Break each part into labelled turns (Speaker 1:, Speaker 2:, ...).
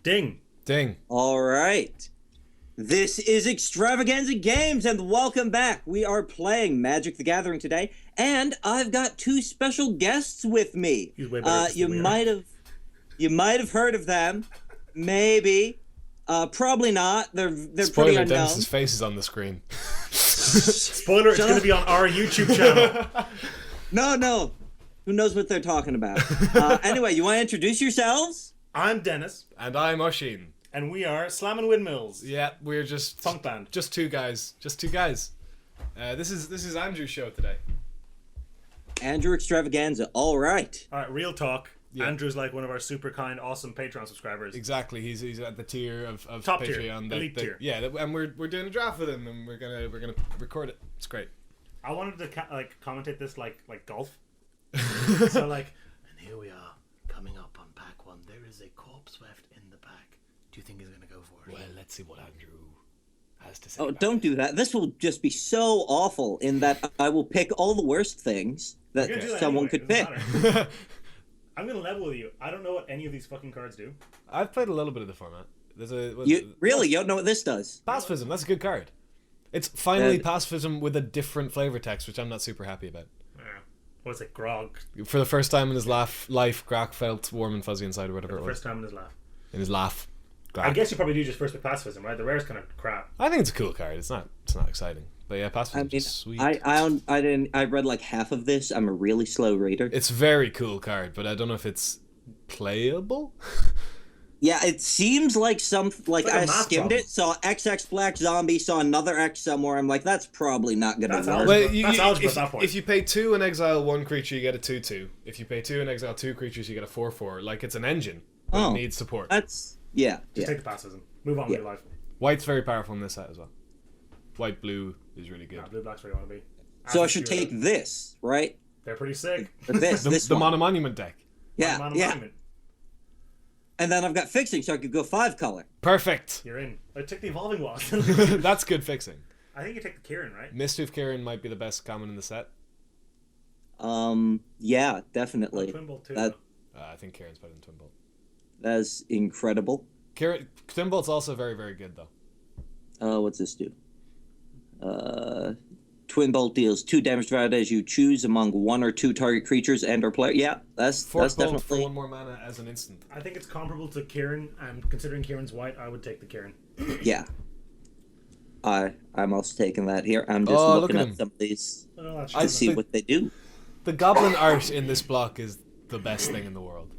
Speaker 1: Ding.
Speaker 2: Ding.
Speaker 3: All right. This is Extravaganza Games, and welcome back. We are playing Magic the Gathering today, and I've got two special guests with me.
Speaker 1: He's way better
Speaker 3: You might have heard of them, maybe, probably not. They're pretty
Speaker 2: Spoiler,
Speaker 3: unknown.
Speaker 2: Dennis's face is on the screen.
Speaker 1: Spoiler, it's going to be on our YouTube channel.
Speaker 3: No. Who knows what they're talking about? Anyway, you want to introduce yourselves?
Speaker 1: I'm Denis,
Speaker 2: And I'm Oisin.
Speaker 1: and we are Slamming Windmills.
Speaker 2: Yeah, we're just
Speaker 1: Funk band.
Speaker 2: Just two guys. This is Andrew's show today.
Speaker 3: Andrew Extravaganza. All right.
Speaker 1: All right, real talk.
Speaker 2: Yeah.
Speaker 1: Andrew's like one of our super kind, awesome Patreon subscribers.
Speaker 2: Exactly. He's at the tier of
Speaker 1: Top tier,
Speaker 2: Patreon.
Speaker 1: elite tier.
Speaker 2: Yeah, and we're doing a draft with him, and we're gonna record it. It's great.
Speaker 1: I wanted to commentate this like golf. So and here we are coming up on pack one. There is a corpse left in the pack. Do you think he's gonna go for it?
Speaker 2: Well, let's see what Andrew has to say.
Speaker 3: Oh,
Speaker 2: about
Speaker 3: don't do that. This will just be so awful in that I will pick all the worst things that
Speaker 1: We're gonna do that
Speaker 3: someone
Speaker 1: anyway,
Speaker 3: could pick.
Speaker 1: it doesn't matter. I'm gonna level with you. I don't know what any of these fucking cards do.
Speaker 2: I've played a little bit of the format. There's a
Speaker 3: You don't know what this does?
Speaker 2: pacifism. That's a good card. It's finally
Speaker 3: Uh,
Speaker 2: pacifism with a different flavor text, which I'm not super happy about.
Speaker 1: What's it, Grog?
Speaker 2: For the first time in his life, Grak felt warm and fuzzy inside, or whatever
Speaker 1: For
Speaker 2: it
Speaker 1: the
Speaker 2: was.
Speaker 1: first time in his life.
Speaker 2: In his laugh.
Speaker 1: I guess you probably do just first with pacifism, right? The rare's kind of crap.
Speaker 2: I think it's a cool card. It's not exciting, but yeah,
Speaker 3: I
Speaker 2: pacifism
Speaker 3: mean,
Speaker 2: is sweet.
Speaker 3: I read like half of this. I'm a really slow reader.
Speaker 2: It's a very cool card, but I don't know if it's playable.
Speaker 3: Yeah, it seems like
Speaker 1: like a
Speaker 3: I
Speaker 1: math
Speaker 3: skimmed
Speaker 1: problem.
Speaker 3: it, saw XX Black Zombie, saw another X somewhere. I'm like, that's probably not gonna
Speaker 1: That's
Speaker 3: work.
Speaker 1: algebra.
Speaker 2: Well,
Speaker 1: That's algebra at that point.
Speaker 2: if you pay 2 and exile 1 creature, you get a 2/2. If you pay 2 and exile 2 creatures, you get a 4/4. Like, it's an engine, but
Speaker 3: Oh.
Speaker 2: it needs support.
Speaker 3: That's yeah.
Speaker 1: Just take the pacifism. Move on with your life.
Speaker 2: White's very powerful in this set as well. White blue is really good.
Speaker 1: Nah, blue black's where you want to be.
Speaker 3: So I should take this, right?
Speaker 1: They're pretty sick.
Speaker 3: Or this,
Speaker 2: The
Speaker 3: one.
Speaker 2: Mono Monument deck.
Speaker 3: Yeah,
Speaker 1: Mono
Speaker 3: yeah.
Speaker 1: Monument.
Speaker 3: And then I've got fixing, so I could go 5 color.
Speaker 2: Perfect.
Speaker 1: You're in. I took the evolving wand.
Speaker 2: That's good fixing.
Speaker 1: I think you take the Kieran, right?
Speaker 2: Mischief Kieran might be the best common in the set.
Speaker 3: Yeah, definitely.
Speaker 1: Twin Bolt too.
Speaker 3: That-
Speaker 1: though.
Speaker 2: I think Kieran's better than Twin Bolt.
Speaker 3: That's incredible.
Speaker 2: Twin Bolt's also very, very good, though.
Speaker 3: What's this do? Twin Bolt deals 2 damage divided as you choose among 1 or 2 target creatures and or player. Yeah, that's
Speaker 2: Force Bolt
Speaker 3: definitely.
Speaker 2: for 1 more mana as an instant.
Speaker 1: I think it's comparable to Kieran, and considering Kieran's white, I would take the Kieran.
Speaker 3: Yeah. I'm also taking that here. I'm just
Speaker 2: Oh,
Speaker 3: looking
Speaker 2: look at
Speaker 3: at
Speaker 2: him.
Speaker 3: some of these
Speaker 1: Oh, that's
Speaker 3: to
Speaker 1: true.
Speaker 3: see what they do.
Speaker 2: The Goblin art in this block is the best thing in the world.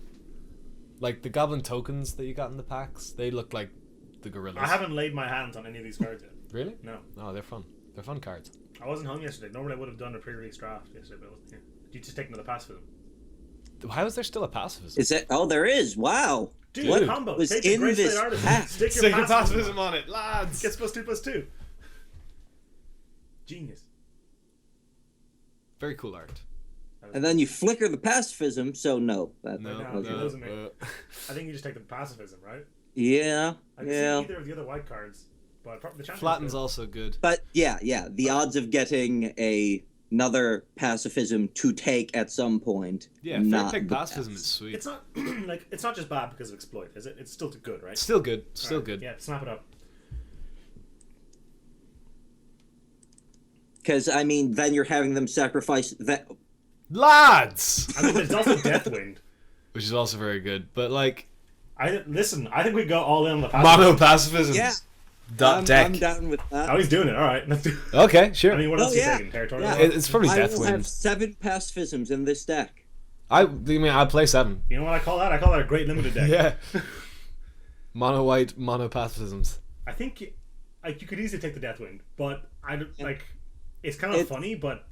Speaker 2: Like, the Goblin tokens that you got in the packs, they look like the gorillas.
Speaker 1: I haven't laid my hands on any of these cards yet.
Speaker 2: Really?
Speaker 1: No.
Speaker 2: Oh, they're fun. They're fun cards.
Speaker 1: I wasn't home yesterday. Normally I would have done a pre-release draft yesterday, but I wasn't here. You just take another pacifism.
Speaker 2: How is there still a pacifism?
Speaker 3: Is it? Oh, there is. Wow.
Speaker 1: Dude,
Speaker 3: What
Speaker 1: combo.
Speaker 3: was
Speaker 1: Take the
Speaker 3: in
Speaker 1: Grace
Speaker 3: this
Speaker 1: Blade Artisan.
Speaker 3: pack?
Speaker 1: Stick your
Speaker 2: Stick your
Speaker 1: pacifism.
Speaker 2: pacifism on it, lads!
Speaker 1: Gets +2/+2. Genius.
Speaker 2: Very cool art.
Speaker 3: And then you flicker the pacifism, so no. That,
Speaker 2: No,
Speaker 1: no,
Speaker 3: okay.
Speaker 1: you're losing me. I think you just take the pacifism, right?
Speaker 3: Yeah,
Speaker 1: I can
Speaker 3: yeah.
Speaker 1: see either of the other white cards, but the champion.
Speaker 2: Flatten's also good.
Speaker 3: But yeah. The odds of getting another pacifism to take at some point.
Speaker 2: Yeah, fair
Speaker 3: not
Speaker 2: pick
Speaker 3: the
Speaker 2: pacifism
Speaker 3: best.
Speaker 2: is sweet.
Speaker 1: It's not it's not just bad because of exploit, is it? It's still good, right?
Speaker 2: Still good. Still
Speaker 1: Alright,
Speaker 2: good.
Speaker 1: Yeah, snap it up.
Speaker 3: Because I mean, then you're having them sacrifice that.
Speaker 2: Lads!
Speaker 1: I mean, there's also Deathwind.
Speaker 2: Which is also very good. But, like,
Speaker 1: I think we go all in on the pacifism.
Speaker 2: mono pacifism.
Speaker 3: Yeah.
Speaker 2: Deck.
Speaker 3: I'm down with that.
Speaker 1: Oh, he's doing it. All right, let's do.
Speaker 2: Okay, sure.
Speaker 1: I mean, what
Speaker 3: Oh,
Speaker 1: else are you
Speaker 3: yeah.
Speaker 1: taking? Territory.
Speaker 3: Yeah.
Speaker 2: It's probably
Speaker 3: I will have
Speaker 2: Deathwind.
Speaker 3: 7 pacifisms in this deck.
Speaker 2: I'd play 7.
Speaker 1: You know what I call that? I call that a great limited deck.
Speaker 2: Yeah. Mono white, mono pacifisms.
Speaker 1: I think you could easily take the Deathwind, but I don't like. It's kind of funny, but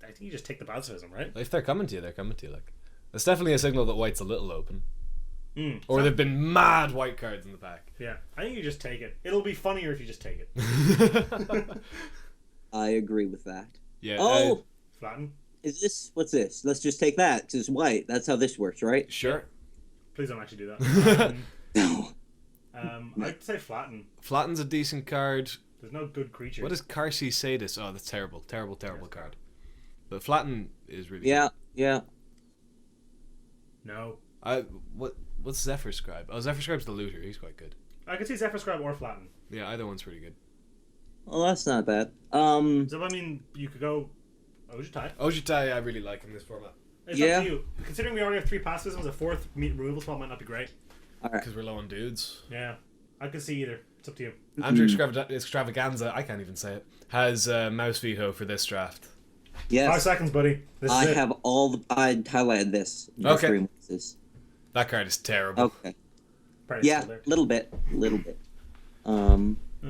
Speaker 1: I think you just take the pacifism, right?
Speaker 2: If they're coming to you, they're coming to you. Like, it's definitely a signal that white's a little open. Or
Speaker 1: So-
Speaker 2: there've been mad white cards in the pack.
Speaker 1: Yeah, I think you just take it. It'll be funnier if you just take it.
Speaker 3: I agree with that.
Speaker 2: Yeah.
Speaker 3: Oh,
Speaker 1: Flatten.
Speaker 3: is this? What's this? Let's just take that. 'Cause it's white. That's how this works, right?
Speaker 2: Sure.
Speaker 1: Please don't actually do that.
Speaker 3: No.
Speaker 1: I'd say flatten.
Speaker 2: Flatten's a decent card.
Speaker 1: There's no good creatures.
Speaker 2: What is Karsi Sadis? Oh, that's terrible. Terrible card. But Flatten is really
Speaker 3: Yeah,
Speaker 2: good.
Speaker 3: yeah.
Speaker 1: No.
Speaker 2: What what's Zephyr Scribe? Oh, Zephyr Scribe's the looter. He's quite good.
Speaker 1: I could see Zephyr Scribe or Flatten.
Speaker 2: Yeah, either one's pretty good.
Speaker 3: Well, that's not bad.
Speaker 1: So I mean, you could go Ojutai.
Speaker 2: Ojutai, I really like in this format.
Speaker 1: It's
Speaker 3: Yeah.
Speaker 1: up to you. Considering we already have 3 pacifisms, a 4th removal spell might not be great.
Speaker 3: All right.
Speaker 2: Because we're low on dudes.
Speaker 1: Yeah, I could see either. It's up to you.
Speaker 2: Andrew Extravaganza, I can't even say it, has mouse veto for this draft.
Speaker 3: Yes.
Speaker 1: 5 seconds, buddy. This is
Speaker 3: I
Speaker 1: it.
Speaker 3: have I highlighted this.
Speaker 2: Okay.
Speaker 3: 3 months.
Speaker 2: That card is terrible.
Speaker 3: Okay.
Speaker 1: Pretty
Speaker 3: Yeah,
Speaker 1: still there.
Speaker 3: little bit.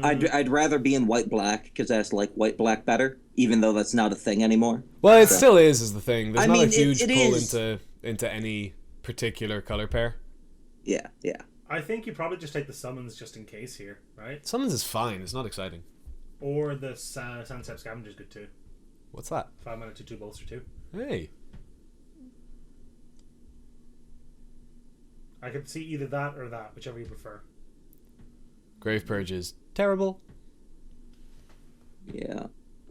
Speaker 3: I'd rather be in white black because I like white black better, even though that's not a thing anymore.
Speaker 2: Well, it
Speaker 3: So-
Speaker 2: still is the thing. There's
Speaker 3: I
Speaker 2: not
Speaker 3: mean,
Speaker 2: a huge
Speaker 3: it
Speaker 2: pull
Speaker 3: is.
Speaker 2: into any particular color pair.
Speaker 3: Yeah.
Speaker 1: I think you probably just take the summons just in case here, right?
Speaker 2: Summons is fine. It's not exciting.
Speaker 1: Or the Sunset Scavenger is good too.
Speaker 2: What's that?
Speaker 1: 5 mana 2/2 bolster too.
Speaker 2: Hey.
Speaker 1: I could see either that or that, whichever you prefer.
Speaker 2: Grave Purge is terrible.
Speaker 3: Yeah.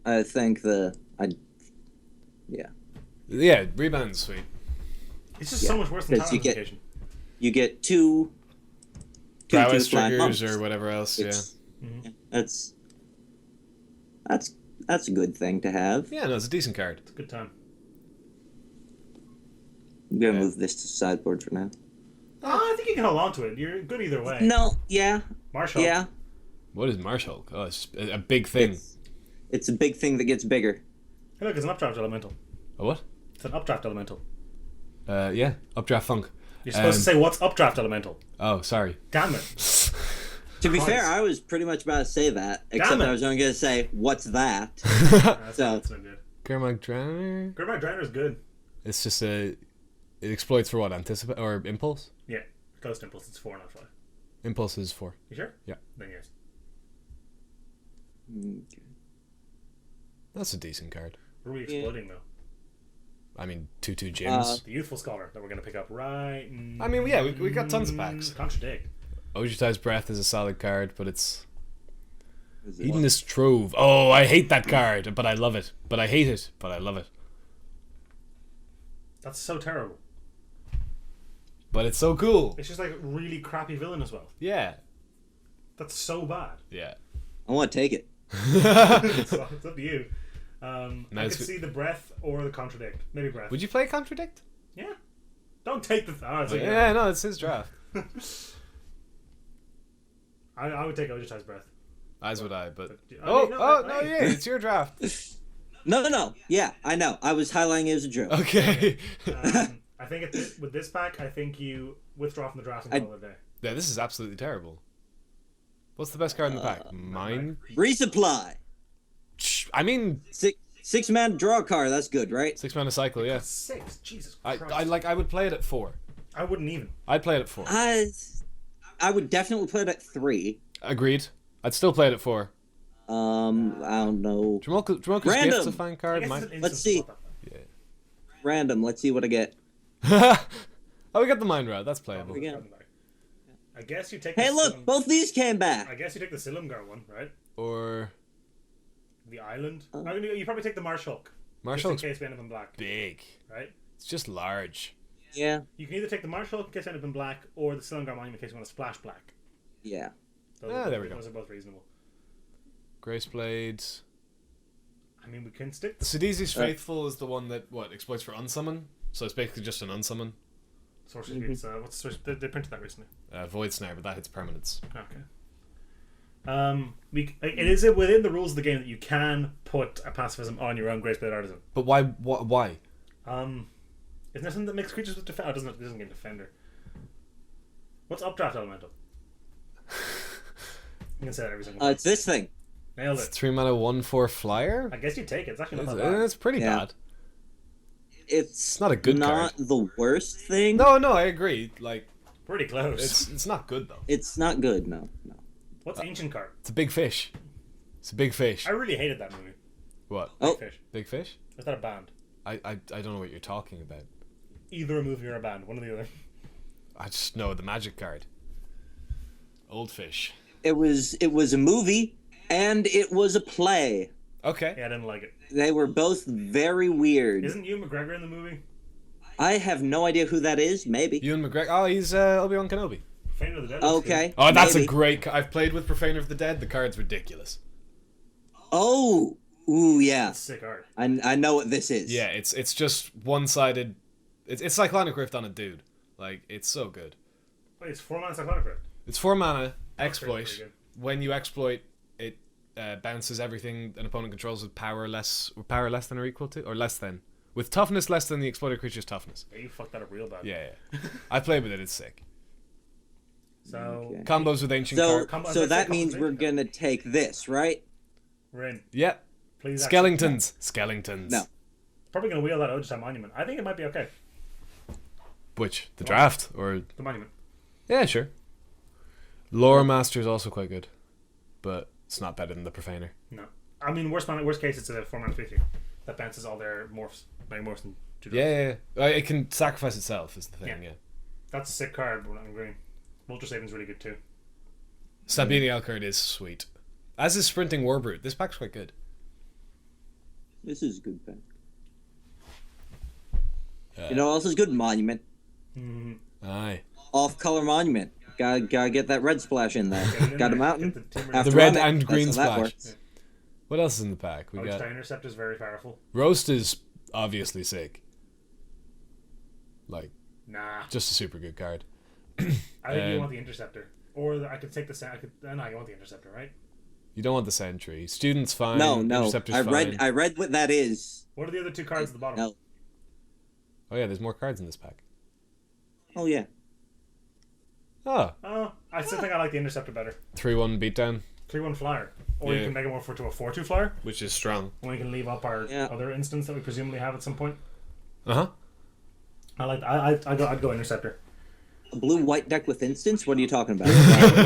Speaker 3: I think Yeah.
Speaker 2: Yeah, Rebound's sweet.
Speaker 1: It's just
Speaker 3: Yeah,
Speaker 1: so much worse than
Speaker 3: 'cause
Speaker 1: Talent
Speaker 3: you get-
Speaker 1: Invocation.
Speaker 3: You get two
Speaker 2: Prowess
Speaker 3: flying
Speaker 2: triggers
Speaker 3: monks.
Speaker 2: or whatever else, yeah.
Speaker 3: It's-
Speaker 1: Mhm.
Speaker 3: That's a good thing to have.
Speaker 2: Yeah, no, it's a decent card.
Speaker 1: It's a good time.
Speaker 3: I'm gonna
Speaker 2: Yeah.
Speaker 3: move this to sideboard for now.
Speaker 1: Oh, I think you can hold on to it. You're good either way.
Speaker 3: No, yeah,
Speaker 1: Marshall.
Speaker 3: yeah.
Speaker 2: What is Marsh Hulk? Oh, it's a big thing.
Speaker 3: It's a big thing that gets bigger.
Speaker 1: Hey, look, it's an updraft elemental.
Speaker 2: A what?
Speaker 1: It's an updraft elemental.
Speaker 2: Yeah, Updraft Funk.
Speaker 1: You're supposed to say what's updraft elemental.
Speaker 2: Oh, sorry.
Speaker 1: Damn it.
Speaker 3: To be
Speaker 1: Christ.
Speaker 3: fair, I was pretty much about to say that, except
Speaker 1: Damn it.
Speaker 3: I was only gonna say, "What's that?"
Speaker 1: That's
Speaker 3: So-
Speaker 1: not good.
Speaker 2: Gurmag Drowner?
Speaker 1: Grimdark Drowner's good.
Speaker 2: It's just it exploits for what? Anticipate or Impulse?
Speaker 1: Yeah. Ghost Impulse, it's 4, not 5.
Speaker 2: Impulse is 4.
Speaker 1: You sure?
Speaker 2: Yeah.
Speaker 1: Then yes.
Speaker 2: That's a decent card.
Speaker 1: What are we exploding though?
Speaker 2: I mean, 2/2 gems.
Speaker 1: The Youthful Scholar that we're going to pick up right
Speaker 2: I mean, yeah, we got tons of packs.
Speaker 1: Contradict.
Speaker 2: Ojutai's Breath is a solid card, but it's
Speaker 3: Is it-
Speaker 2: Hedonist Trove. Oh, I hate that card, but I love it. But I hate it, but I love it.
Speaker 1: That's so terrible.
Speaker 2: But it's so cool.
Speaker 1: It's just like a really crappy villain as well.
Speaker 2: Yeah.
Speaker 1: That's so bad.
Speaker 2: Yeah.
Speaker 3: I want to take it.
Speaker 1: It's up to you. I
Speaker 2: Nice.
Speaker 1: could see the Breath or the Contradict. Maybe Breath.
Speaker 2: Would you play Contradict?
Speaker 1: Yeah. Don't take the... Oh, it's like,
Speaker 2: Yeah, no, it's his draft.
Speaker 1: I would take Ojutai's Breath.
Speaker 2: As would I, but...
Speaker 1: But-
Speaker 2: Oh,
Speaker 1: no,
Speaker 2: no,
Speaker 1: hey.
Speaker 2: yeah, it's your draft.
Speaker 3: No. Yeah, I know. I was highlighting it as a joke.
Speaker 2: Okay.
Speaker 1: I think with this pack, I think you withdraw from the draft and call it a day.
Speaker 2: Yeah, this is absolutely terrible. What's the best card in the pack? Mine?
Speaker 3: Resupply.
Speaker 2: I mean,
Speaker 3: 6-man draw a card. That's good, right?
Speaker 2: 6-mana cycle, yeah.
Speaker 1: 6? Jesus
Speaker 2: I
Speaker 1: Christ.
Speaker 2: I would play it at 4.
Speaker 1: I wouldn't even.
Speaker 2: I'd play it at 4.
Speaker 3: I would definitely play it at 3.
Speaker 2: Agreed. I'd still play it at 4.
Speaker 3: I don't know.
Speaker 2: Jamoka's
Speaker 3: Random.
Speaker 2: Gift's a fine
Speaker 1: I
Speaker 2: card.
Speaker 1: guess
Speaker 2: Mine...
Speaker 1: it's an
Speaker 3: Let's
Speaker 1: instance
Speaker 3: see.
Speaker 1: of that.
Speaker 3: Random. Let's see what I get.
Speaker 2: Oh, we got the Mind Route. That's playable.
Speaker 3: Again.
Speaker 1: I guess you take
Speaker 3: Hey,
Speaker 1: the
Speaker 3: look, both these came
Speaker 1: I
Speaker 3: back.
Speaker 1: guess you take the Silumgar one, right?
Speaker 2: Or...
Speaker 1: The island. You probably take the Marsh Hulk.
Speaker 2: Marsh
Speaker 1: Just in
Speaker 2: Hulk's
Speaker 1: case we end up in black,
Speaker 2: big.
Speaker 1: right?
Speaker 2: It's just large.
Speaker 3: Yeah,
Speaker 1: You can either take the Marsh Hulk in case you end up in black, or the Silumgar Monument in case you want to splash black.
Speaker 3: yeah.
Speaker 2: There we go.
Speaker 1: Those are both reasonable.
Speaker 2: Grace Blade.
Speaker 1: I mean, we can stick.
Speaker 2: Sidesi's Faithful is the one that, exploits for unsummon? So it's basically just an unsummon.
Speaker 1: Sorcery Beats. What's the source? They printed that recently.
Speaker 2: Void Snare, but that hits permanents.
Speaker 1: Okay. It is within the rules of the game that you can put a pacifism on your own Graceblade Artisan.
Speaker 2: But why? Why?
Speaker 1: Isn't there something that makes creatures with defender? Oh, it doesn't get defender. What's updraft elemental? You can say that every single time.
Speaker 3: It's this thing.
Speaker 1: Nailed
Speaker 2: It's
Speaker 1: it.
Speaker 2: 3-mana 1/4 flyer?
Speaker 1: I guess you take it. It's actually not that bad.
Speaker 2: It's pretty
Speaker 3: Yeah.
Speaker 2: bad.
Speaker 3: It's
Speaker 2: not a good
Speaker 3: not the worst thing.
Speaker 2: No, I agree. Like,
Speaker 1: Pretty close.
Speaker 2: it's not good, though.
Speaker 3: It's not good. No.
Speaker 1: What's ancient card?
Speaker 2: It's a big fish. It's a big fish.
Speaker 1: I really hated that movie.
Speaker 2: What?
Speaker 3: Oh.
Speaker 1: Big Fish.
Speaker 2: Big fish?
Speaker 1: Is that a band?
Speaker 2: I don't know what you're talking about.
Speaker 1: Either a movie or a band. One or the other.
Speaker 2: I just know the magic card. Old fish.
Speaker 3: It was a movie and it was a play.
Speaker 2: Okay.
Speaker 1: Yeah, I didn't like it.
Speaker 3: They were both very weird.
Speaker 1: Isn't Ewan McGregor in the movie?
Speaker 3: I have no idea who that is. Maybe.
Speaker 2: Ewan McGregor. Oh, he's Obi-Wan Kenobi.
Speaker 1: Profaner of the Dead. looks
Speaker 3: Okay.
Speaker 2: Oh, that's
Speaker 3: maybe.
Speaker 2: a great. I've played with Profaner of the Dead. The card's ridiculous.
Speaker 3: Oh. Ooh,
Speaker 1: good.
Speaker 3: yeah.
Speaker 1: That's sick art.
Speaker 3: I know what this is.
Speaker 2: Yeah, it's just one-sided. It's Cyclonic Rift on a dude. Like, it's so good.
Speaker 1: Wait, it's 4 mana Cyclonic Rift.
Speaker 2: It's 4 mana,
Speaker 1: That's
Speaker 2: exploit.
Speaker 1: pretty good.
Speaker 2: When you exploit, it bounces everything an opponent controls with power less than or equal to, or less than. With toughness less than the exploited creature's toughness.
Speaker 1: Yeah, you fucked that up real bad.
Speaker 2: Yeah. I played with it, it's sick.
Speaker 1: So,
Speaker 3: Okay.
Speaker 2: Combos with ancient
Speaker 3: So,
Speaker 2: cards.
Speaker 3: so that means we're gonna take this, right?
Speaker 1: we're in.
Speaker 2: Yeah.
Speaker 1: Please.
Speaker 2: Skeletons.
Speaker 3: No.
Speaker 1: Probably going to wheel that Ojai Monument. I think it might be okay.
Speaker 2: Which? The draft? Or...
Speaker 1: The Monument.
Speaker 2: Yeah, sure. Lore Master is also quite good. But it's not better than the Profaner.
Speaker 1: No. I mean, worst case, it's a 4 mana 3 that bounces all their morphs. Morphs into two
Speaker 2: Yeah. It can sacrifice itself, is the thing, yeah.
Speaker 1: That's a sick card, but I'm agreeing. Vulture Saving's really good too.
Speaker 2: Sabini Elcard is sweet. As is Sprinting Warbrute. This pack's quite good.
Speaker 3: This is a good pack. You know what else is good? Monument.
Speaker 2: Aye.
Speaker 3: Off-color Monument. Gotta get that red splash in there.
Speaker 1: Get it in
Speaker 3: Got a
Speaker 1: there,
Speaker 3: mountain.
Speaker 1: get the Timber-
Speaker 3: After
Speaker 2: The red
Speaker 3: Onyx,
Speaker 2: and
Speaker 3: that's
Speaker 2: green
Speaker 3: how that
Speaker 2: splash.
Speaker 3: works.
Speaker 2: What else is in the pack? We got
Speaker 1: Ojai Intercept is very powerful.
Speaker 2: Roast is obviously sick. Like,
Speaker 1: Nah.
Speaker 2: just a super good card.
Speaker 1: I think you
Speaker 2: Um,
Speaker 1: want the Interceptor. Or I could take the... No, you want the Interceptor, right?
Speaker 2: You don't want the Sentry. Student's fine.
Speaker 3: No.
Speaker 2: Interceptor's
Speaker 3: I
Speaker 2: fine.
Speaker 3: read what that is.
Speaker 1: What are the other two cards at the bottom?
Speaker 3: No.
Speaker 2: Oh yeah, there's more cards in this pack.
Speaker 3: Oh yeah.
Speaker 2: Oh,
Speaker 1: Oh, I still think I like the Interceptor better.
Speaker 2: 3-1 beatdown,
Speaker 1: 3/1 flyer. Or
Speaker 2: Yeah.
Speaker 1: you can make it more to a 4/2 flyer.
Speaker 2: which is strong.
Speaker 1: And we can leave up our
Speaker 3: Yeah.
Speaker 1: other instance that we presumably have at some point.
Speaker 2: Uh-huh.
Speaker 1: I like. I'd go Interceptor.
Speaker 3: A blue-white deck with instance? What are you talking about?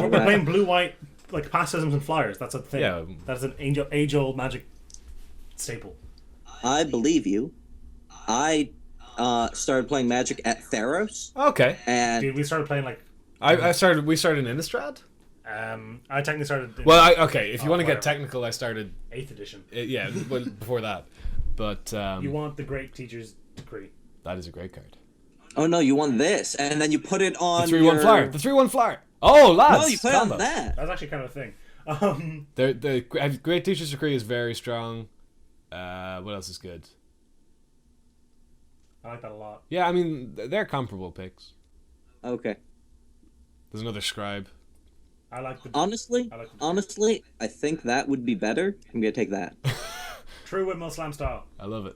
Speaker 1: We're playing blue-white like pacifisms and flyers. That's a thing.
Speaker 2: Yeah.
Speaker 1: That's an age-old Magic staple.
Speaker 3: I believe you. I started playing Magic at Theros,
Speaker 2: Okay.
Speaker 3: and
Speaker 1: Dude, we started playing like.
Speaker 2: We started in Innistrad?
Speaker 1: I technically started. In
Speaker 2: Well, okay, if you want to get
Speaker 1: whatever.
Speaker 2: technical, I started
Speaker 1: 8th edition.
Speaker 2: yeah, well, before that. But
Speaker 1: You want the Great Teacher's Decree.
Speaker 2: that is a great card.
Speaker 3: oh no, you won this, and then you put it on
Speaker 2: The 3-1
Speaker 3: your...
Speaker 2: flyer. The 3-1 flyer. Oh, lads.
Speaker 3: No, you put it
Speaker 2: combo.
Speaker 3: on that.
Speaker 1: That's actually kind of a thing.
Speaker 2: The Great Teacher's Decree is very strong. What else is good?
Speaker 1: I like that a lot.
Speaker 2: Yeah, I mean, they're comparable picks.
Speaker 3: Okay.
Speaker 2: There's another Scribe.
Speaker 1: I like the
Speaker 3: Honestly,
Speaker 1: I like the
Speaker 3: I think that would be better. I'm gonna take that.
Speaker 1: true Windmill Slam style.
Speaker 2: I love it.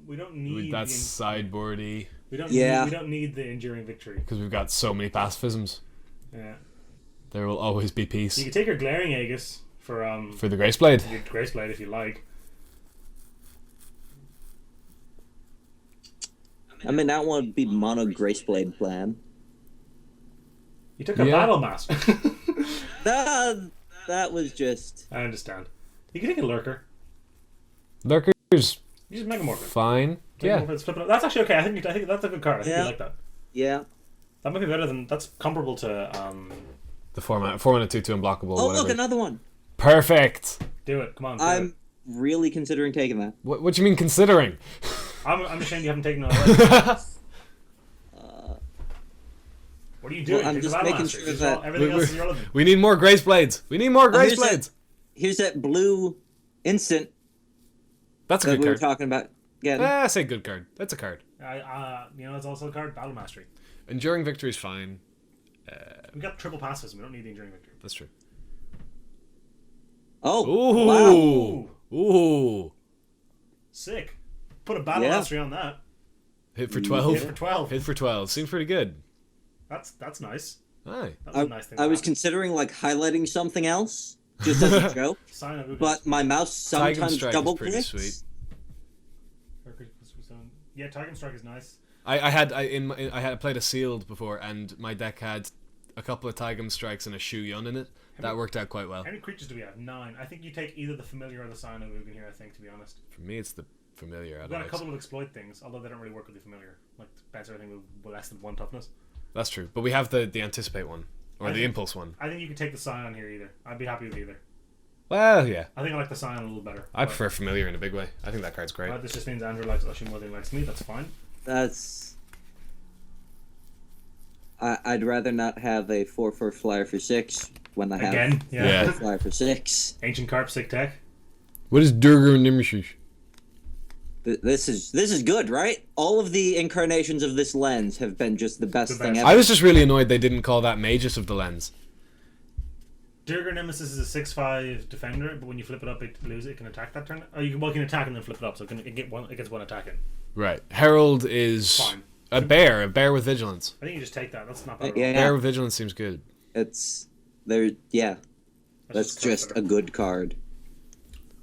Speaker 1: We don't need
Speaker 2: That's sideboardy.
Speaker 1: we don't
Speaker 3: Yeah.
Speaker 1: we don't need the enduring victory.
Speaker 2: Because we've got so many pacifisms.
Speaker 1: Yeah.
Speaker 2: There will always be
Speaker 1: You
Speaker 2: peace.
Speaker 1: can take your glaring Aegis for
Speaker 2: For the Graceblade.
Speaker 1: your Graceblade if you like.
Speaker 3: I mean, that one would be mono Graceblade plan.
Speaker 1: You took a
Speaker 2: Yeah.
Speaker 1: Battle Master.
Speaker 3: That was just...
Speaker 1: I understand. You can take a Lurker.
Speaker 2: Lurker's
Speaker 1: You just Megamorph it.
Speaker 2: fine.
Speaker 1: Take
Speaker 2: Yeah.
Speaker 1: Morph it, flip it up. That's actually okay. I think that's a good card. I think
Speaker 3: Yeah.
Speaker 1: you like that.
Speaker 3: Yeah.
Speaker 1: That might be better than that's comparable to
Speaker 2: The 4-mana 2/2 unblockable.
Speaker 3: Oh,
Speaker 2: whatever.
Speaker 3: look, another one.
Speaker 2: Perfect.
Speaker 1: do it. Come on. Do
Speaker 3: I'm
Speaker 1: it.
Speaker 3: really considering taking that.
Speaker 2: What do you mean considering?
Speaker 1: I'm ashamed you haven't taken it already. What are you doing?
Speaker 3: Well, I'm
Speaker 1: Take the
Speaker 3: just
Speaker 1: Battle
Speaker 3: making
Speaker 1: Master.
Speaker 3: sure
Speaker 1: Just
Speaker 3: that-
Speaker 1: all- everything else is irrelevant.
Speaker 2: We need more Graceblades. We need more
Speaker 3: Oh, here's
Speaker 2: Graceblades.
Speaker 3: Here's that blue instant
Speaker 2: That's a
Speaker 3: that
Speaker 2: good
Speaker 3: we were
Speaker 2: card.
Speaker 3: talking about. Again.
Speaker 2: I say good card. That's a card.
Speaker 1: It's also a card. Battle Mastery.
Speaker 2: Enduring Victory is fine.
Speaker 1: We got triple passes. We don't need the enduring victory.
Speaker 2: That's true.
Speaker 3: Oh, wow.
Speaker 2: Ooh. Ooh.
Speaker 1: Sick. Put a Battle
Speaker 3: Yeah.
Speaker 1: Mastery on that.
Speaker 2: Hit for 12.
Speaker 1: Hit for 12.
Speaker 2: Hit for 12. Seems pretty good.
Speaker 1: That's nice.
Speaker 2: Aye.
Speaker 1: That was a nice thing.
Speaker 3: I
Speaker 1: to
Speaker 3: was
Speaker 1: have.
Speaker 3: considering like highlighting something else, just as a joke,
Speaker 1: Sign of Ugas.
Speaker 3: but my mouse
Speaker 2: Tigan
Speaker 3: sometimes
Speaker 2: Strike
Speaker 3: double
Speaker 2: is pretty
Speaker 3: clicks.
Speaker 2: sweet.
Speaker 1: Yeah, Target Strike is nice.
Speaker 2: I played a sealed before, and my deck had a couple of Tigam Strikes and a Shu Yun in it. That worked out quite well.
Speaker 1: How many creatures do we have? 9. I think you take either the Familiar or the Sign of Ugan here, I think, to be honest.
Speaker 2: For me, it's the Familiar.
Speaker 1: We've got a couple of exploit things, although they don't really work with the Familiar. Like, bounce everything with less than 1 toughness.
Speaker 2: That's true. But we have the Anticipate one. Or
Speaker 1: I
Speaker 2: the
Speaker 1: think-
Speaker 2: Impulse one.
Speaker 1: I think you can take the Sign on here either. I'd be happy with either.
Speaker 2: Well, yeah.
Speaker 1: I think I like the Scion a little better.
Speaker 2: I prefer Familiar in a big way. I think that card's great.
Speaker 1: This just means Andrew likes Ushing more than he likes me. That's fine.
Speaker 3: That's. I'd rather not have a 4/4 flyer for 6 when I have
Speaker 1: Again,
Speaker 2: Yeah.
Speaker 3: a flyer for 6.
Speaker 1: Ancient Carp, sick tech.
Speaker 2: What is Durgar Nemesis?
Speaker 3: This is good, right? All of the incarnations of this lens have been just the best thing ever.
Speaker 2: I was just really annoyed they didn't call that Magus of the Lens.
Speaker 1: Durgar Nemesis is a 6/5 defender, but when you flip it up, it loses. It can attack that turn. Oh, you can attack and then flip it up, so it gets one attack in.
Speaker 2: Right. Herald is
Speaker 1: Fine.
Speaker 2: a bear with vigilance.
Speaker 1: I think you just take that. That's not bad.
Speaker 3: Yeah.
Speaker 2: Bear with vigilance seems good.
Speaker 3: It's there. Yeah, that's just a good card.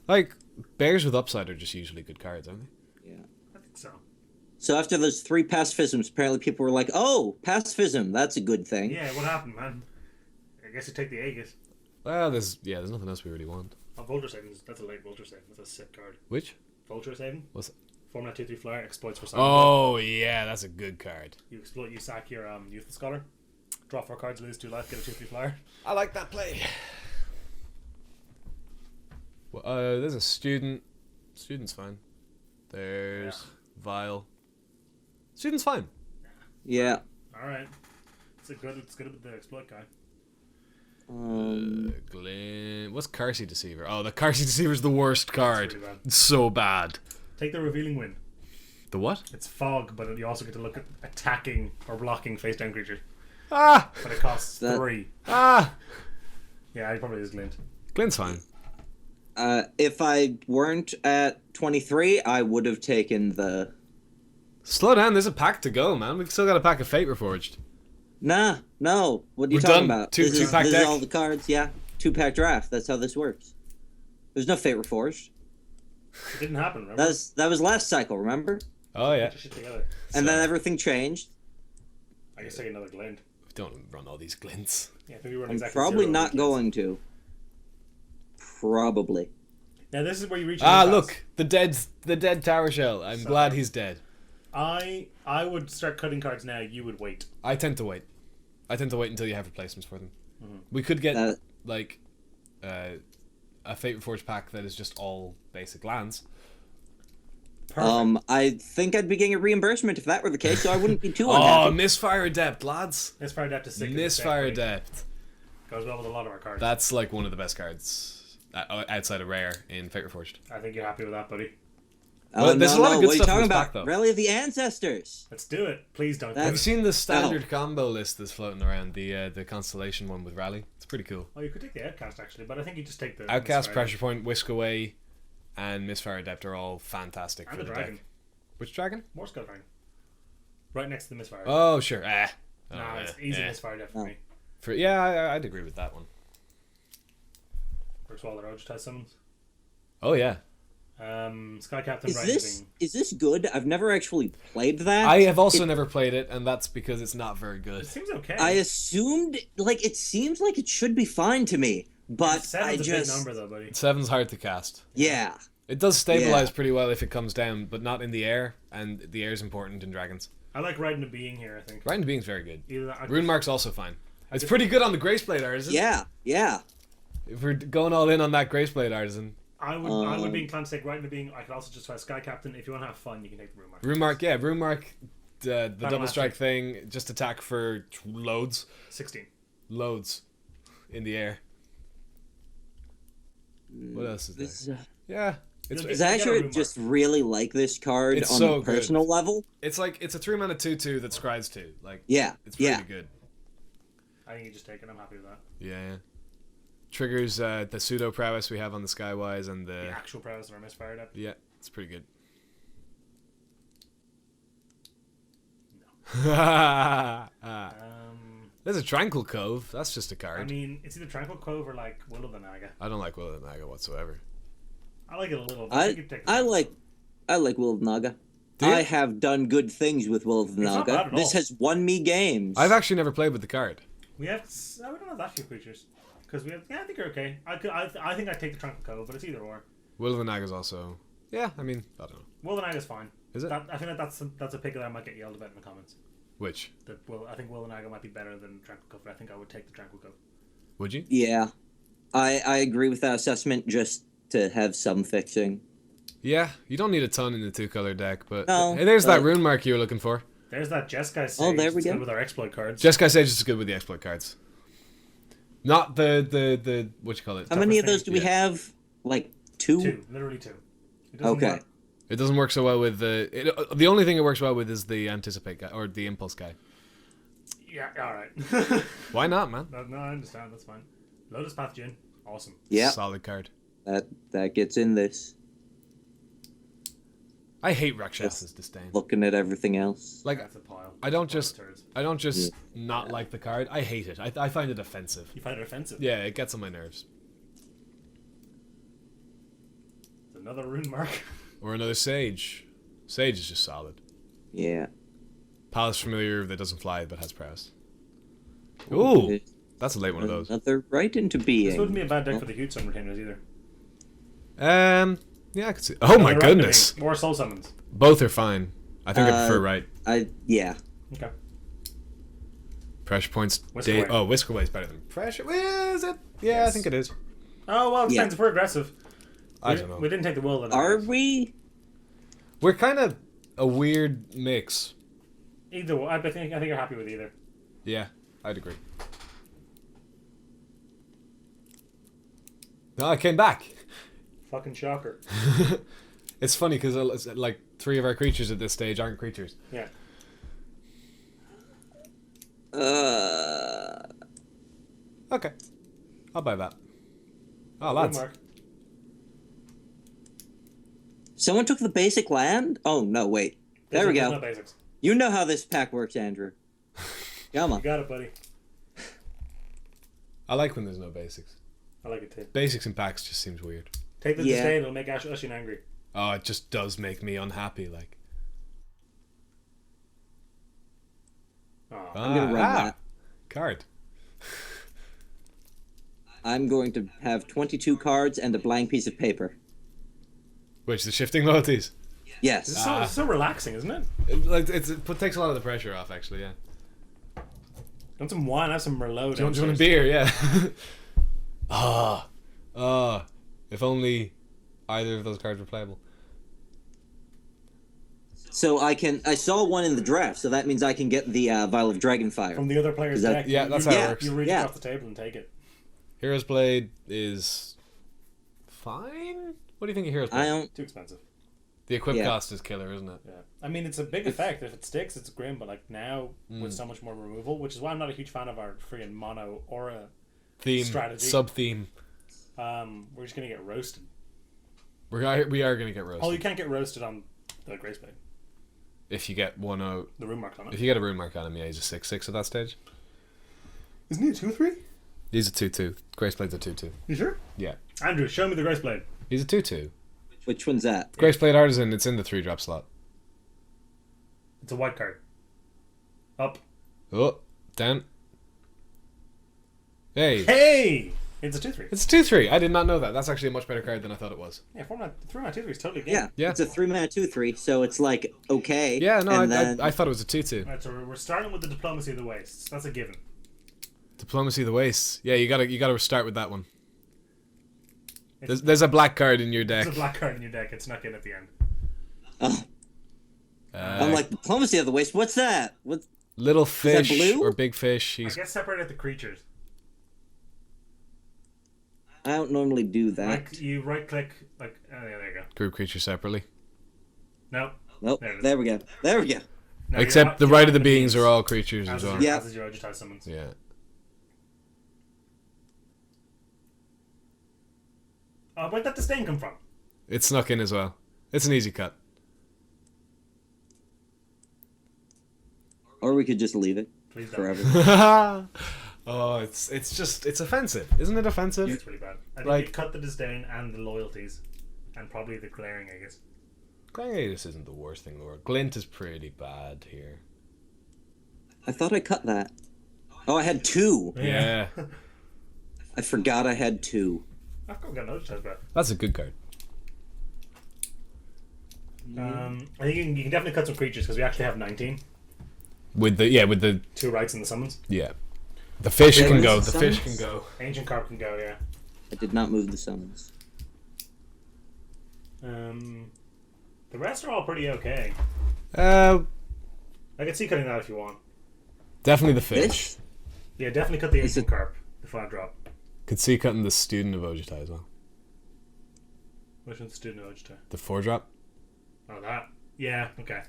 Speaker 2: Like, bears with upside are just usually good cards, aren't they?
Speaker 3: Yeah.
Speaker 1: I think so.
Speaker 3: So after those 3 pacifisms, apparently people were like, "Oh, pacifism, that's a good thing."
Speaker 1: Yeah, what happened, man? I guess you take the Aegis.
Speaker 2: Well, there's nothing else we really want.
Speaker 1: Oh, Vulture Saving. That's a late Vulture Saving. That's a sick card.
Speaker 2: Which?
Speaker 1: Vulture Saving.
Speaker 2: What's it?
Speaker 1: Formula 2/3 flyer exploits for Simon.
Speaker 2: Oh, yeah, that's a good card.
Speaker 1: You exploit. You sack your Youth Scholar. Draw 4 cards, lose 2 life, get a 2/3 flyer.
Speaker 2: I like that play. Well, there's a student. Student's fine. There's Vile. Student's fine.
Speaker 3: Yeah.
Speaker 1: All right. It's good with the exploit guy.
Speaker 2: Glenn. What's Carsey Deceiver? Oh, the Carsey Deceiver's the worst card.
Speaker 1: Really bad.
Speaker 2: It's so bad.
Speaker 1: Take the Revealing Wind.
Speaker 2: The what?
Speaker 1: It's fog, but you also get to look at attacking or blocking face down creatures.
Speaker 2: Ah!
Speaker 1: But it costs
Speaker 3: That-
Speaker 1: 3.
Speaker 2: Ah!
Speaker 1: Yeah, he probably is Glint.
Speaker 2: Glenn's fine.
Speaker 3: If I weren't at 23, I would have taken the.
Speaker 2: Slow down, there's a pack to go, man. We've still got a pack of Fate Reforged.
Speaker 3: Nah, no. What are you
Speaker 2: We're
Speaker 3: talking
Speaker 2: done.
Speaker 3: about?
Speaker 2: Two pack
Speaker 3: this
Speaker 2: deck.
Speaker 3: is all the cards. Yeah, 2-pack draft. That's how this works. There's no Fate Reforged.
Speaker 1: It didn't happen, remember?
Speaker 3: That was last cycle. Remember?
Speaker 2: Oh, yeah.
Speaker 1: Get your shit together.
Speaker 3: And then everything changed.
Speaker 1: I guess take another Glint.
Speaker 2: We don't run all these Glints.
Speaker 1: Yeah, maybe we're
Speaker 3: I'm
Speaker 1: exactly
Speaker 3: probably
Speaker 1: 0
Speaker 3: not
Speaker 1: Glints.
Speaker 3: going to. Probably.
Speaker 1: Now this is where you reach.
Speaker 2: Ah,
Speaker 1: an impasse.
Speaker 2: look, the dead Tower Shell. I'm glad he's dead.
Speaker 1: I would start cutting cards now. You would wait.
Speaker 2: I tend to wait. Until you have replacements for them.
Speaker 1: Mm-hmm.
Speaker 2: We could get
Speaker 3: That-
Speaker 2: a Fate Reforged pack that is just all basic lands.
Speaker 1: Perfect.
Speaker 3: I think I'd be getting a reimbursement if that were the case, so I wouldn't be too
Speaker 2: Oh,
Speaker 3: unhappy.
Speaker 2: Misfire Adept, lads.
Speaker 1: Misfire Adept is sick.
Speaker 2: Misfire Adept.
Speaker 1: Goes well with a lot of our cards.
Speaker 2: That's like one of the best cards outside of Rare in Fate Reforged.
Speaker 1: I think you're happy with that, buddy.
Speaker 2: Well, there's a lot of good
Speaker 3: what are you
Speaker 2: stuff in
Speaker 3: talking
Speaker 2: this
Speaker 3: about?
Speaker 2: pack, though.
Speaker 3: Rally of the Ancestors.
Speaker 1: Let's do it. Please don't.
Speaker 3: That's-
Speaker 2: Have you seen the standard
Speaker 3: Oh.
Speaker 2: combo list that's floating around? The Constellation one with Rally. It's pretty cool.
Speaker 1: Oh, you could take the Outcast actually, but I think you just take the
Speaker 2: Outcast,
Speaker 1: Misfire
Speaker 2: Pressure Point, Whisk Away, and Misfire Adept are all fantastic
Speaker 1: and
Speaker 2: for
Speaker 1: the
Speaker 2: the
Speaker 1: dragon.
Speaker 2: deck. Which dragon?
Speaker 1: Morse Code Dragon. Right next to the Misfire.
Speaker 2: Oh, sure.
Speaker 1: nah,
Speaker 2: Oh,
Speaker 1: it's
Speaker 2: yeah,
Speaker 1: easy
Speaker 2: yeah.
Speaker 1: Misfire Adept for
Speaker 3: Oh.
Speaker 1: me.
Speaker 2: I'd agree with that one.
Speaker 1: First Waller Road just has summons.
Speaker 2: Oh yeah,
Speaker 1: Sky Captain.
Speaker 3: Is
Speaker 1: Right
Speaker 3: this good? I've never actually played that.
Speaker 2: I have also never played it, and that's because it's not very good.
Speaker 1: It seems okay.
Speaker 3: I assumed it seems like it should be fine to me, but I
Speaker 1: Seven's a
Speaker 3: just
Speaker 1: big number though, buddy.
Speaker 2: 7's hard to cast.
Speaker 3: yeah.
Speaker 2: It does stabilize
Speaker 3: Yeah.
Speaker 2: pretty well if it comes down, but not in the air, and the air is important in dragons.
Speaker 1: I like riding a being here. I think.
Speaker 2: Riding Being's very good.
Speaker 1: Either that,
Speaker 2: Rune Mark's also fine. It's pretty good on the Graceblade Artisan.
Speaker 3: Yeah.
Speaker 2: If we're going all in on that Graceblade Artisan.
Speaker 1: I would be inclined to take riding a being. I could also just try Sky Captain. If you want to have fun, you can take the Rune Mark.
Speaker 2: Rune Mark, yeah, Rune Mark, the double
Speaker 1: Master.
Speaker 2: strike thing, just attack for loads
Speaker 1: 16.
Speaker 2: in the air. What else is there?
Speaker 3: This,
Speaker 2: Yeah, it's
Speaker 1: You'll
Speaker 3: Because
Speaker 1: get-
Speaker 3: I
Speaker 1: you get a Rune
Speaker 3: actually just really like this card
Speaker 2: It's
Speaker 3: on
Speaker 2: so
Speaker 3: a
Speaker 2: good.
Speaker 3: personal level.
Speaker 2: it's like it's a 3-mana 2/2 that scries 2. Like
Speaker 3: Yeah.
Speaker 2: it's really
Speaker 3: Yeah.
Speaker 2: good.
Speaker 1: I think you just take it. I'm happy with that.
Speaker 2: Yeah. Triggers the pseudo prowess we have on the Skywise and
Speaker 1: The
Speaker 2: the
Speaker 1: actual prowess of our Misfire Adept.
Speaker 2: yeah, it's pretty good. There's a Tranquil Cove. That's just a card.
Speaker 1: I mean, it's either Tranquil Cove or like Will of the Naga.
Speaker 2: I don't like Will of the Naga whatsoever.
Speaker 1: I like it a little. But
Speaker 3: I
Speaker 1: think you'd take the
Speaker 3: I
Speaker 1: Tranquil
Speaker 3: like
Speaker 1: Cove.
Speaker 3: I like Will of Naga.
Speaker 2: Do you?
Speaker 3: I have done good things with Will of the
Speaker 1: It's not
Speaker 3: Naga.
Speaker 1: bad at
Speaker 3: This
Speaker 1: all.
Speaker 3: has won me games.
Speaker 2: I've actually never played with the card.
Speaker 1: We have. We don't have that few creatures. Because we have. Yeah, I think you're okay. I think I'd take the Tranquil Cove, but it's either or.
Speaker 2: Will of the Naga's also. Yeah, I mean, I don't know.
Speaker 1: Will of the Naga's fine.
Speaker 2: Is it?
Speaker 1: I think that's a pick that I might get yelled about in the comments.
Speaker 2: Which?
Speaker 1: I think Will of the Naga might be better than Tranquil Cove, but I think I would take the Tranquil Cove.
Speaker 2: Would you?
Speaker 3: Yeah. I agree with that assessment, just to have some fixing.
Speaker 2: Yeah, you don't need a ton in the 2-color deck, but
Speaker 3: No,
Speaker 2: hey, there's that
Speaker 3: but-
Speaker 2: rune mark you were looking for.
Speaker 1: There's that Jeskai Sage.
Speaker 3: Oh, there we
Speaker 1: It's
Speaker 3: go.
Speaker 1: good with our exploit cards.
Speaker 2: Jeskai Sage is good with the exploit cards. Not the what you call it?
Speaker 3: How many of
Speaker 1: thing.
Speaker 3: those do we
Speaker 2: Yeah.
Speaker 3: have? Like two?
Speaker 1: Two, literally two. It doesn't
Speaker 3: Okay.
Speaker 1: work.
Speaker 2: It doesn't work so well with the only thing it works well with is the anticipate guy or the impulse guy.
Speaker 1: Yeah, alright.
Speaker 2: Why not, man?
Speaker 1: No, I understand, that's fine. Lotus Path Djinn, awesome.
Speaker 3: Yeah,
Speaker 2: Solid card.
Speaker 3: that gets in this.
Speaker 2: I hate Rakshas's disdain.
Speaker 3: Looking at everything else.
Speaker 2: Like
Speaker 1: That's a pile.
Speaker 2: I don't
Speaker 1: Pile
Speaker 2: just
Speaker 1: of turds.
Speaker 2: not like the card. I hate it. I find it offensive.
Speaker 1: You find it offensive.
Speaker 2: Yeah, it gets on my nerves.
Speaker 1: It's another rune mark.
Speaker 2: Or another Sage. Sage is just solid.
Speaker 3: Yeah.
Speaker 2: Palace Familiar that doesn't fly but has prowess. Ooh, that's a late one of those.
Speaker 3: Another right into being.
Speaker 1: This wouldn't be a bad deck for the huge summon retainers either.
Speaker 2: Yeah, I could see. Oh my
Speaker 1: Another
Speaker 2: goodness,
Speaker 1: Reckoning, more soul summons.
Speaker 2: both are fine. I think I prefer right.
Speaker 3: Yeah.
Speaker 1: Okay.
Speaker 2: Pressure points.
Speaker 1: Whisker Away.
Speaker 2: Oh, Whisker Away is better than pressure. Is it? Yeah, I
Speaker 1: Yes.
Speaker 2: think it is.
Speaker 1: Oh, well, it
Speaker 3: Yeah.
Speaker 1: depends if we're aggressive.
Speaker 2: I
Speaker 1: We-
Speaker 2: don't know.
Speaker 1: We didn't take the will.
Speaker 3: Are we?
Speaker 2: We're kind of a weird mix.
Speaker 1: Either way, I think you're happy with either.
Speaker 2: Yeah, I'd agree. No, I came back.
Speaker 1: Fucking shocker.
Speaker 2: It's funny because like 3 of our creatures at this stage aren't creatures.
Speaker 1: Yeah.
Speaker 2: Okay, I'll buy that. Oh,
Speaker 1: Rune
Speaker 2: lads.
Speaker 1: mark.
Speaker 3: Someone took the basic land? Oh, no, wait. There we
Speaker 1: There's
Speaker 3: go.
Speaker 1: no basics.
Speaker 3: You know how this pack works, Andrew. Come
Speaker 1: You
Speaker 3: on.
Speaker 1: got it, buddy.
Speaker 2: I like when there's no basics.
Speaker 1: I like it too.
Speaker 2: Basics in packs just seems weird.
Speaker 1: Take the
Speaker 3: Yeah.
Speaker 1: disdain, it'll make Ushin angry.
Speaker 2: Oh, it just does make me unhappy. Like,
Speaker 1: Oh.
Speaker 3: I'm gonna run that.
Speaker 2: card.
Speaker 3: I'm going to have 22 cards and a blank piece of paper.
Speaker 2: Which the shifting loyalties.
Speaker 3: Yes.
Speaker 1: It's so relaxing, isn't it?
Speaker 2: It takes a lot of the pressure off. Actually, yeah.
Speaker 1: Want some wine? Have some Merlot.
Speaker 2: Do you want a
Speaker 1: downstairs.
Speaker 2: beer? Yeah. If only either of those cards were playable.
Speaker 3: So I saw one in the draft, so that means I can get the Vial of Dragonfire.
Speaker 1: From the other player's
Speaker 3: Is that-
Speaker 1: deck.
Speaker 2: Yeah, that's how it works.
Speaker 1: You reach
Speaker 3: Yeah.
Speaker 1: off the table and take it.
Speaker 2: Hero's Blade is fine. What do you think of Hero's
Speaker 3: I
Speaker 2: Blade?
Speaker 3: don't.
Speaker 1: Too expensive.
Speaker 2: The equip
Speaker 3: Yeah.
Speaker 2: cost is killer, isn't it?
Speaker 1: Yeah. I mean, it's a big effect. If it sticks, it's grim. But like now, with so much more removal, which is why I'm not a huge fan of our freaking mono aura.
Speaker 2: Theme,
Speaker 1: Strategy.
Speaker 2: sub-theme.
Speaker 1: We're just gonna get roasted.
Speaker 2: We are going to get roasted.
Speaker 1: Oh, you can't get roasted on the Grace Blade.
Speaker 2: If you get one out.
Speaker 1: The rune mark on
Speaker 2: If
Speaker 1: it.
Speaker 2: you get a rune mark on him, yeah, he's a 6/6 at that stage.
Speaker 1: Isn't he a 2/3?
Speaker 2: He's a 2/2. Grace Blade's a 2/2.
Speaker 1: You sure?
Speaker 2: Yeah.
Speaker 1: Andrew, show me the Grace Blade.
Speaker 2: He's a 2/2.
Speaker 3: Which one's that?
Speaker 2: Grace Blade Artisan, it's in the 3-drop slot.
Speaker 1: It's a white card. Up.
Speaker 2: Oh, down. Hey.
Speaker 1: Hey! It's a 2/3.
Speaker 2: It's 2/3. I did not know that. That's actually a much better card than I thought it was.
Speaker 1: Yeah, 3-mana 2/3 is totally good.
Speaker 3: Yeah.
Speaker 2: Yeah.
Speaker 3: It's a 3-mana 2/3, so it's like okay.
Speaker 2: Yeah, no,
Speaker 3: and then
Speaker 2: I thought it was a 2/2.
Speaker 1: Alright, so we're starting with the Diplomacy of the Wastes. That's a given.
Speaker 2: Diplomacy of the Wastes. Yeah, you gotta start with that one. There's a black card in your deck.
Speaker 1: There's a black card in your deck. It's snuck in at the end.
Speaker 3: Oh, I'm like Diplomacy of the Waste. What's that? What?
Speaker 2: little
Speaker 3: that
Speaker 2: fish
Speaker 3: blue?
Speaker 2: or big fish.
Speaker 1: I
Speaker 2: He's
Speaker 1: guess separate out the creatures.
Speaker 3: I don't normally do that.
Speaker 1: Like, you right click, like, oh, yeah, there you go.
Speaker 2: group creatures separately.
Speaker 1: No.
Speaker 3: Nope.
Speaker 1: There it is.
Speaker 3: There we go. There we go.
Speaker 1: No,
Speaker 2: Except the
Speaker 1: you're
Speaker 2: right
Speaker 1: not
Speaker 2: of the
Speaker 1: gonna
Speaker 2: beings
Speaker 1: use
Speaker 2: are all creatures
Speaker 1: as
Speaker 2: as
Speaker 1: is
Speaker 2: well.
Speaker 1: your,
Speaker 3: Yeah.
Speaker 1: as is your Agitize summons.
Speaker 2: Yeah.
Speaker 1: Where'd that disdain come from?
Speaker 2: It snuck in as well. It's an easy cut.
Speaker 3: Or we could just leave it
Speaker 1: Please don't.
Speaker 3: forever.
Speaker 2: Oh, it's offensive, isn't it offensive?
Speaker 1: It's really bad. I think
Speaker 2: Like-
Speaker 1: you cut the disdain and the loyalties. And probably the glaring, I guess.
Speaker 2: Gladiatus isn't the worst thing in the world. Glint is pretty bad here.
Speaker 3: I thought I cut that. Oh, I had 2.
Speaker 2: Yeah,
Speaker 3: I forgot I had 2.
Speaker 1: I've got another choice, but
Speaker 2: that's a good card.
Speaker 1: I think you can definitely cut some creatures because we actually have 19.
Speaker 2: With the
Speaker 1: 2 rights in the summons.
Speaker 2: the fish
Speaker 3: Yeah,
Speaker 2: can
Speaker 3: with
Speaker 2: go.
Speaker 3: the
Speaker 2: The fish
Speaker 3: summons?
Speaker 2: can go.
Speaker 1: Ancient Carp can go, yeah.
Speaker 3: I did not move the summons.
Speaker 1: The rest are all pretty okay.
Speaker 2: Uh,
Speaker 1: I can see cutting that if you want.
Speaker 2: definitely the fish.
Speaker 3: This?
Speaker 1: Yeah, definitely cut the
Speaker 3: Is
Speaker 1: Asian
Speaker 3: it-
Speaker 1: carp, the 5-drop.
Speaker 2: Could see cutting the student of Ojitai as well.
Speaker 1: Which one's student Ojita?
Speaker 2: The 4-drop.
Speaker 1: Oh, that. Yeah, okay.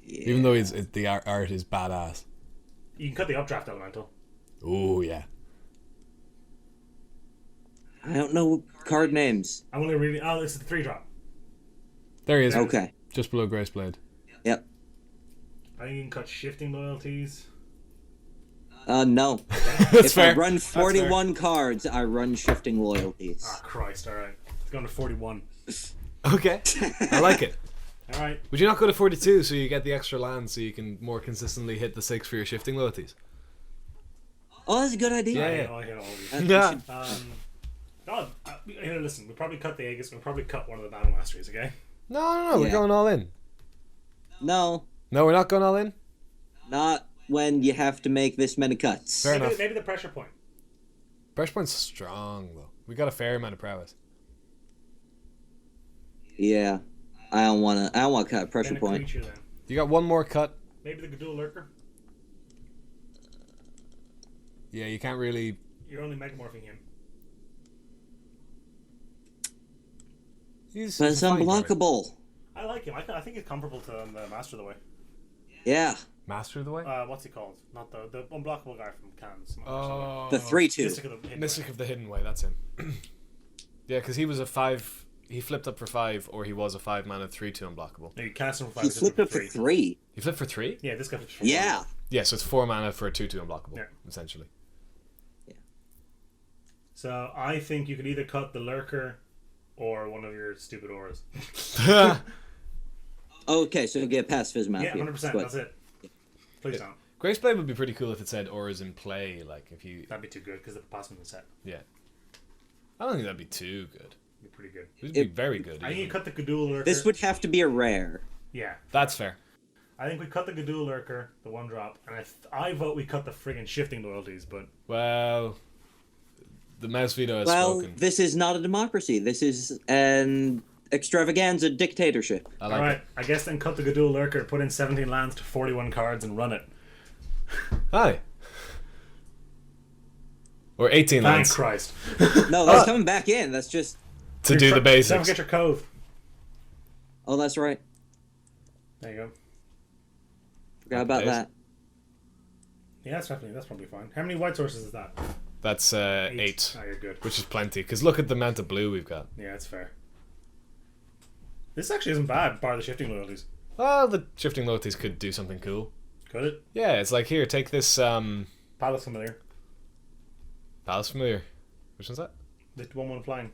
Speaker 3: Yeah.
Speaker 2: Even though the art is badass.
Speaker 1: You can cut the updraft elemental.
Speaker 2: Oh yeah.
Speaker 3: I don't know card names.
Speaker 1: I'm only reading. Oh, this is the 3-drop.
Speaker 2: There he is.
Speaker 3: Okay.
Speaker 2: Just below Grace Blade.
Speaker 3: Yep.
Speaker 1: I think you can cut shifting loyalties.
Speaker 3: No.
Speaker 2: That's
Speaker 3: If
Speaker 2: fair.
Speaker 3: I run
Speaker 2: That's fair.
Speaker 3: 41 cards, I run shifting loyalties.
Speaker 1: Ah, Christ, alright. It's going to 41.
Speaker 2: Okay. I like it.
Speaker 1: Alright.
Speaker 2: Would you not go to 42 so you get the extra land so you can more consistently hit the 6 for your shifting loyalties?
Speaker 3: Oh, that's a good idea.
Speaker 2: Yeah, yeah.
Speaker 1: I hit all these.
Speaker 3: We
Speaker 2: Yeah.
Speaker 3: should-
Speaker 1: Here, listen, we'll probably cut the Aegis, we'll probably cut one of the Battle Masteries, okay?
Speaker 2: No, we're
Speaker 3: Yeah.
Speaker 2: going all in.
Speaker 3: No,
Speaker 2: No, we're not going all in?
Speaker 3: not when you have to make this many cuts.
Speaker 2: Fair enough.
Speaker 1: Maybe the pressure point.
Speaker 2: Pressure point's strong, though. We got a fair amount of prowess.
Speaker 3: Yeah. I don't want to cut pressure
Speaker 1: Then a
Speaker 3: point.
Speaker 1: creature, then.
Speaker 2: You got one more cut.
Speaker 1: Maybe the Gadul Lurker.
Speaker 2: Yeah, you can't really...
Speaker 1: You're only megamorphing him.
Speaker 2: He's
Speaker 3: But it's
Speaker 2: a fine card.
Speaker 3: unblockable.
Speaker 1: I like him. I think he's comparable to the Master of the Way.
Speaker 3: Yeah.
Speaker 2: Master of the Way?
Speaker 1: What's he called? Not the unblockable guy from Cannes.
Speaker 2: Oh.
Speaker 3: The 3-2.
Speaker 1: Mystic of the Hidden
Speaker 2: Mystic
Speaker 1: Way.
Speaker 2: of the Hidden Way, that's him. Yeah, because he was a 5... He flipped up for 5, or he was a 5-mana 3-2 unblockable.
Speaker 1: No, you cast him for 5.
Speaker 3: He
Speaker 1: this is
Speaker 3: flipped up for 3.
Speaker 2: He flipped for 3?
Speaker 1: Yeah, this guy flips for
Speaker 3: Yeah.
Speaker 1: 1.
Speaker 2: Yeah, so it's 4 mana for a 2-2 unblockable,
Speaker 1: Yeah.
Speaker 2: essentially.
Speaker 1: So I think you could either cut the Lurker or one of your stupid auras.
Speaker 3: Okay, so get pacifism out
Speaker 1: Yeah,
Speaker 3: here.
Speaker 1: 100%.
Speaker 3: But
Speaker 1: That's it. Please don't.
Speaker 2: Grace Blade would be pretty cool if it said auras in play, like if you...
Speaker 1: That'd be too good because the passing is set.
Speaker 2: Yeah. I don't think that'd be too good.
Speaker 1: Be pretty good.
Speaker 2: It would be very good.
Speaker 1: I think you
Speaker 2: even.
Speaker 1: cut the Gadul Lurker.
Speaker 3: this would have to be a rare.
Speaker 1: Yeah.
Speaker 2: That's fair.
Speaker 1: I think we cut the Gadul Lurker, the 1-drop, and I vote we cut the friggin' shifting loyalties, but
Speaker 2: Well... The mouse veto has
Speaker 3: Well,
Speaker 2: spoken.
Speaker 3: this is not a democracy. This is an extravaganza dictatorship.
Speaker 2: I like
Speaker 1: alright,
Speaker 2: it.
Speaker 1: I guess then cut the Gadul Lurker, put in 17 lands to 41 cards and run it.
Speaker 2: Hi. Or 18
Speaker 1: Thank
Speaker 2: lands
Speaker 1: Christ.
Speaker 3: No, that's coming back in. That's just...
Speaker 2: to do the
Speaker 1: Don't
Speaker 2: basics.
Speaker 1: forget your cove.
Speaker 3: Oh, that's right.
Speaker 1: There you go.
Speaker 3: Forgot about
Speaker 2: Days.
Speaker 3: that.
Speaker 1: Yeah, that's probably fine. How many white sources is that?
Speaker 2: That's 8,
Speaker 1: Oh, you're good.
Speaker 2: which is plenty. Because look at the amount of blue we've got.
Speaker 1: Yeah, that's fair. This actually isn't bad, bar the shifting loyalties.
Speaker 2: Well, the shifting loyalties could do something cool.
Speaker 1: Could it?
Speaker 2: Yeah, it's like, here, take this
Speaker 1: Palace Familiar.
Speaker 2: Palace Familiar. Which one's that?
Speaker 1: The 1-1 flying.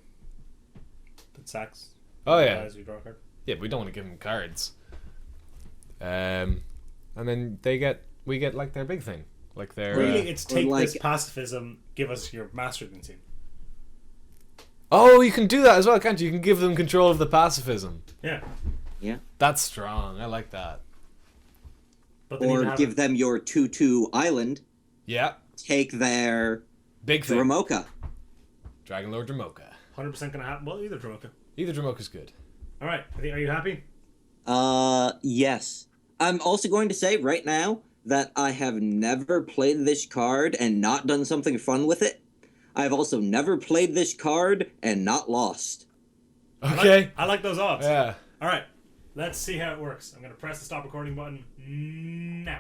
Speaker 1: That sacks.
Speaker 2: Oh, yeah.
Speaker 1: Guys, we draw a card.
Speaker 2: Yeah, but we don't want to give them cards. And then we get like their big thing. Like their...
Speaker 1: Really, it's take
Speaker 3: like-
Speaker 1: this pacifism, give us your master team.
Speaker 2: Oh, you can do that as well, can't you? You can give them control of the pacifism.
Speaker 1: Yeah.
Speaker 3: Yeah.
Speaker 2: That's strong. I like that.
Speaker 1: But they need to
Speaker 3: Or
Speaker 1: have
Speaker 3: give them your 2-2 island.
Speaker 2: Yeah.
Speaker 3: Take their
Speaker 2: Big thing.
Speaker 3: Dramoka.
Speaker 2: Dragon Lord Dramoka.
Speaker 1: 100% gonna happen. Well, either Dromoka.
Speaker 2: Either Dramoka's good.
Speaker 1: Alright, are you happy?
Speaker 3: Yes. I'm also going to say right now that I have never played this card and not done something fun with it. I've also never played this card and not lost.
Speaker 2: Okay.
Speaker 1: I like those odds.
Speaker 2: Yeah.
Speaker 1: Alright, let's see how it works. I'm gonna press the stop recording button now.